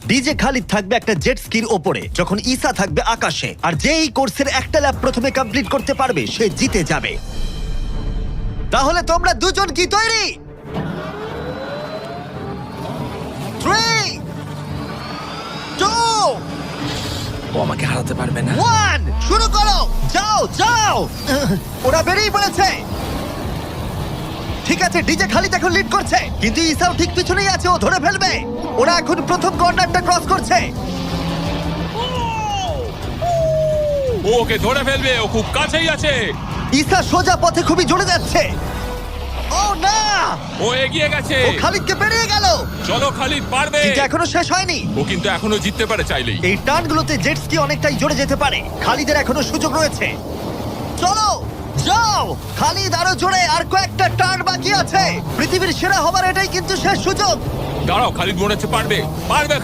DJ Khalid থাকবে একটা jet স্কির ওপরে, যখন ঈসা থাকবে আকাশে। আর যে এই কোর্সের একটা ল্যাব প্রথমে কমপ্লিট করতে পারবে সে জিতে যাবে। তাহলে তোমরা দুজন কি তৈরি? 3, 2, ও আমাকে হারাতে পারবে না। 1, শুরু করো। যাও যাও। ওরা বেরিয়ে পড়েছে। ঠিক আছে, ডিজে খালিদ এখন লিড করছে, কিন্তু ঈসাও ঠিক পিছনেই আছে, ও ধরে ফেলবে। ওরা এখন প্রথম কর্নারটা ক্রস করছে। ও ওকে ধরে ফেলবে, ও খুব কাছেই আছে। ঈসা সোজা পথে খুবই জোরে যাচ্ছে। ও না, ও এগিয়ে গেছে। ও খালিদকে পেরিয়ে গেল। চলো খালিদ, পারবে। কিন্তু এখনো শেষ হয়নি। ও কিন্তু এখনো জিততে পারে চাইলেই। এই টার্নগুলোতে জেট স্কি অনেকটাই জোরে যেতে পারে। খালিদের এখনো সুযোগ রয়েছে। চলো যাও খালিদ, আরো জোরে। আর কয়েকটা টার্ন বাকি আছে। পৃথিবীর সেরা হবার এটাই কিন্তু শেষ সুযোগ। দাঁড়াও, খালিদ মনে হচ্ছে পারবে, পারবে।